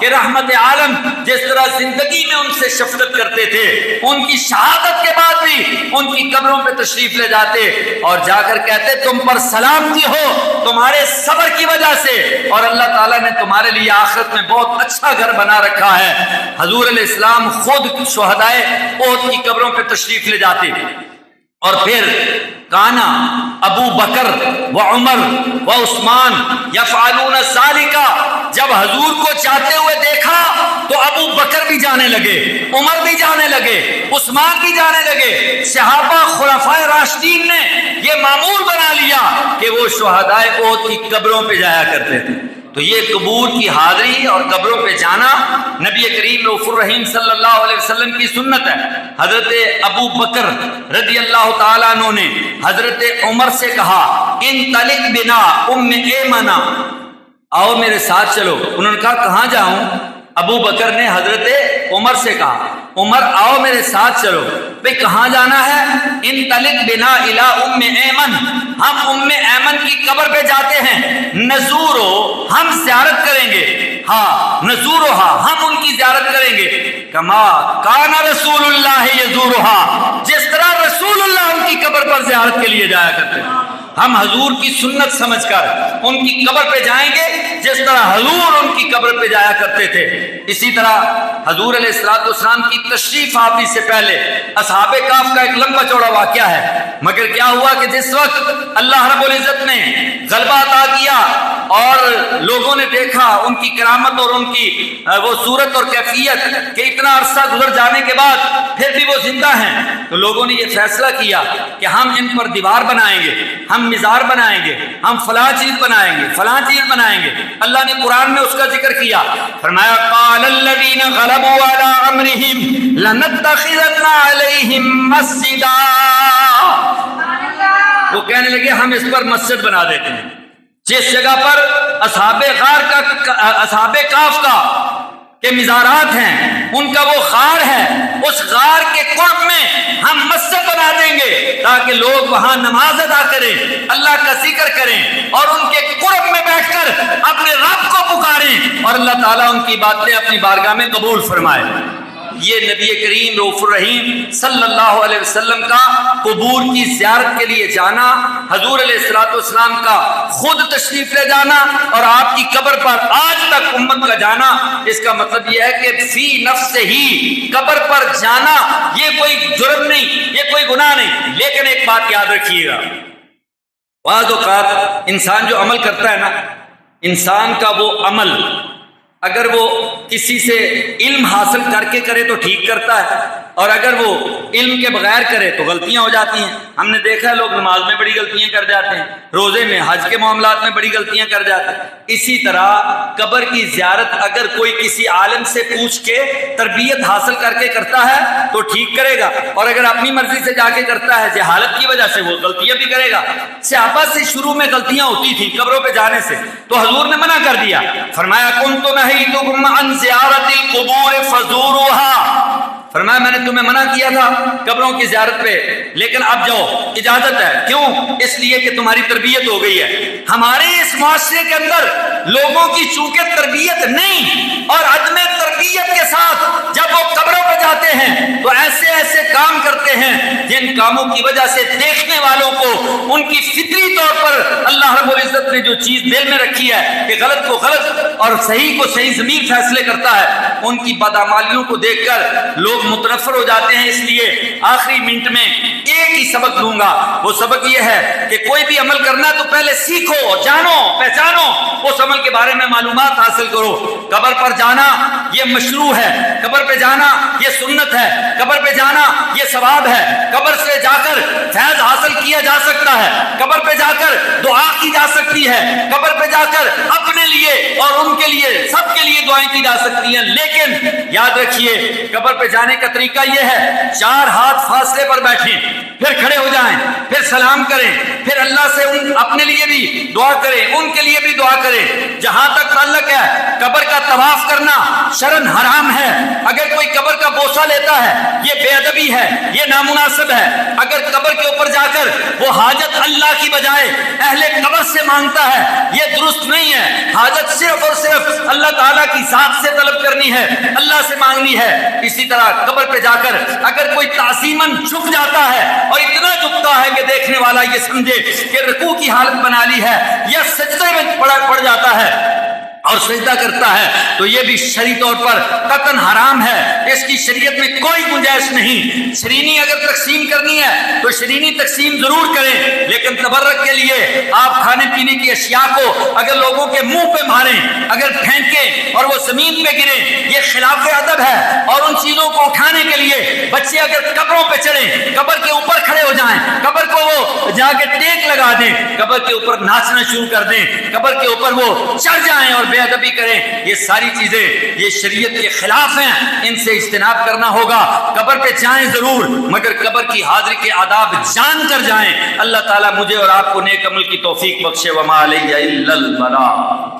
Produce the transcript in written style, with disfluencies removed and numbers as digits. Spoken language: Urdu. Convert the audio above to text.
کہ رحمت عالم جس طرح زندگی میں ان سے شفقت کرتے تھے، ان کی شہادت کے بعد بھی ان کی قبروں پہ تشریف لے جاتے اور جا کر کہتے تم پر سلامتی ہو تمہارے صبر کی وجہ سے، اور اللہ تعالیٰ نے تمہارے لیے آخرت میں بہت اچھا گھر بنا رکھا ہے۔ حضور علیہ السلام خود شہدائے احد کی قبروں پہ تشریف لے جاتے، اور پھر کانا ابو بکر و عمر و عثمان یفعلون ذالک، جب حضور کو جاتے ہوئے دیکھا تو ابو بکر بھی جانے لگے، عمر بھی جانے لگے، عثمان بھی جانے لگے۔ صحابہ خلفائے راشدین نے یہ معمول بنا لیا کہ وہ شہدائے احد کی قبروں پہ جایا کرتے تھے۔ تو یہ قبور کی حاضری اور قبروں پہ جانا نبی کریم رؤوف الرحیم صلی اللہ علیہ وسلم کی سنت ہے۔ حضرت ابو بکر رضی اللہ تعالیٰ عنہ نے حضرت عمر سے کہا انطلق بنا ام ایمنہ، آؤ میرے ساتھ چلو۔ انہوں نے کہا کہاں جاؤں؟ ابو بکر نے حضرت عمر سے کہا عمر آؤ میرے ساتھ چلو۔ بھئی کہاں جانا ہے؟ انطلق بنا الی ام ایمن، ہم ام ایمن کی قبر پہ جاتے ہیں، نزورو ہم زیارت کریں گے، ہاں نزورہا ہم ان کی زیارت کریں گے، کما کان رسول اللہ یزورہا، جس طرح رسول اللہ ان کی قبر پر زیارت کے لیے جایا کرتے ہیں۔ ہم حضور کی سنت سمجھ کر ان کی قبر پہ جائیں گے جس طرح حضور ان کی قبر پہ جایا کرتے تھے۔ اسی طرح حضور علیہ السلام کی تشریف آوری سے پہلے اصحاب کہف کا ایک لمبا چوڑا واقعہ ہے، مگر کیا ہوا کہ جس وقت اللہ رب العزت نے غلبہ عطا کیا اور لوگوں نے دیکھا ان کی کرامت اور ان کی وہ صورت اور کیفیت کہ اتنا عرصہ گزر جانے کے بعد پھر بھی وہ زندہ ہیں، تو لوگوں نے یہ فیصلہ کیا کہ ہم ان پر دیوار بنائیں گے، ہم مزار بنائیں گے، ہم فلاں چیز بنائیں گے، فلاں چیز بنائیں گے۔ اللہ نے قرآن میں اس کا ذکر کیا، فرمایا قال الذین غلبوا علی امرہم لنتخذن علیہم مسجدا، وہ کہنے لگے ہم اس پر مسجد بنا دیتے ہیں۔ جس جگہ پر اصحاب کہف کا کہ مزارات ہیں، ان کا وہ غار ہے، اس غار کے قرب میں ہم مسجد بنا دیں گے تاکہ لوگ وہاں نماز ادا کریں، اللہ کا ذکر کریں اور ان کے قرب میں بیٹھ کر اپنے رب کو پکاریں اور اللہ تعالیٰ ان کی باتیں اپنی بارگاہ میں قبول فرمائے۔ یہ نبی کریم رؤوف الرحیم صلی اللہ علیہ وسلم کا قبور کی زیارت کے لیے جانا، حضور علیہ السلام کا خود تشریف لے جانا اور آپ کی قبر پر آج تک امت کا جانا، اس کا مطلب یہ ہے کہ فی نفس ہی قبر پر جانا یہ کوئی جرم نہیں، یہ کوئی گناہ نہیں۔ لیکن ایک بات یاد رکھیے گا، بعض اوقات انسان جو عمل کرتا ہے نا، انسان کا وہ عمل اگر وہ کسی سے علم حاصل کر کے کرے تو ٹھیک کرتا ہے، اور اگر وہ علم کے بغیر کرے تو غلطیاں ہو جاتی ہیں۔ ہم نے دیکھا ہے لوگ نماز میں بڑی غلطیاں کر جاتے ہیں، روزے میں، حج کے معاملات میں بڑی غلطیاں کر جاتے ہیں۔ اسی طرح قبر کی زیارت اگر کوئی کسی عالم سے پوچھ کے تربیت حاصل کر کے کرتا ہے تو ٹھیک کرے گا، اور اگر اپنی مرضی سے جا کے کرتا ہے جہالت کی وجہ سے وہ غلطیاں بھی کرے گا۔ صحابہ سے شروع میں غلطیاں ہوتی تھیں قبروں پہ جانے سے، تو حضور نے منع کر دیا، فرمایا کنت نہیتکم عن زیارت القبور فزوروها، فرمایا میں نے تمہیں منع کیا تھا قبروں کی زیارت پہ، لیکن اب جاؤ، اجازت ہے۔ کیوں؟ اس لیے کہ تمہاری تربیت ہو گئی ہے۔ ہمارے اس معاشرے کے اندر لوگوں کی چونکہ تربیت نہیں اور عدم تربیت کے ساتھ جب وہ قبروں پہ جاتے ہیں تو ایسے ایسے کام کرتے ہیں جن کاموں کی وجہ سے دیکھنے والوں کو ان کی فطری طور پر اللہ رب العزت نے جو چیز دل میں رکھی ہے کہ غلط کو غلط اور صحیح کو صحیح ضمیر فیصلے کرتا ہے، ان کی بدعمالیوں کو دیکھ کر لوگ متنفر ہو جاتے ہیں۔ اس لیے آخری منٹ میں ایک ہی سبق دوں گا، وہ سبق یہ ہے کہ کوئی بھی عمل کرنا تو پہلے سیکھو، جانو، پہچانو، اس عمل کے بارے میں معلومات حاصل کرو۔ قبر پر جانا یہ مشروع ہے، قبر پہ جانا یہ سنت ہے، قبر پہ جانا یہ ثواب ہے، قبر سے جا کر فیض حاصل کیا جا سکتا ہے، قبر پہ جا کر دعا کی جا سکتی ہے، قبر پہ جا کر اپنے لیے اور ان کے لیے سب کے لیے دعائیں کی جا سکتی ہیں۔ لیکن یاد رکھیے قبر پہ جانے کا طریقہ یہ ہے، 4 ہاتھ فاصلے پر بیٹھیں، پھر کھڑے ہو جائیں، پھر سلام کریں، پھر اللہ سے اپنے لیے بھی دعا کریں، ان کے لیے بھی دعا کریں۔ جہاں تک تعلق ہے قبر کا طواف کرنا شرعاً حرام ہے، اگر کوئی قبر کا بوسہ لیتا ہے یہ بے ادبی ہے، یہ نامناسب ہے۔ اگر قبر کے اوپر جا کر وہ حاجت اللہ کی بجائے اہل قبر سے مانگتا ہے یہ درست نہیں ہے۔ حاجت صرف اور صرف اللہ تعالیٰ کی ذات سے طلب کرنی ہے، اللہ سے مانگنی ہے۔ اسی طرح قبر پہ جا کر اگر کوئی تعظیماً جھک جاتا ہے اور اتنا جھکتا ہے کہ دیکھنے والا یہ سمجھے کہ رکوع کی حالت بنا لی ہے یا سجدے میں پڑ جاتا ہے اور سجدہ کرتا ہے تو یہ بھی شرعی طور پر قطعاً حرام ہے، اس کی شریعت میں کوئی گنجائش نہیں۔ شرینی اگر تقسیم کرنی ہے تو شرینی تقسیم ضرور کریں، لیکن تبرک کے لیے آپ کھانے پینے کی اشیاء کو اگر لوگوں کے منہ پہ ماریں، اگر پھینکیں اور وہ زمین پہ گریں یہ خلاف ادب ہے۔ اور ان چیزوں کو اٹھانے کے لیے بچے اگر قبروں پہ چڑھیں، قبر کے اوپر کھڑے ہو جائیں، قبر کو وہ جا کے ٹیک لگا دیں، قبر کے اوپر ناچنا شروع کر دیں، قبر کے اوپر وہ چڑھ جائیں اور بے ادبی کریں، یہ ساری چیزیں یہ شریعت کے خلاف ہیں، ان سے اجتناب کرنا ہوگا۔ قبر پہ جائیں ضرور مگر قبر کی حاضری کے آداب جان کر جائیں۔ اللہ تعالیٰ مجھے اور آپ کو نیک عمل کی توفیق بخشے۔ وما علیہ الا البلاغ۔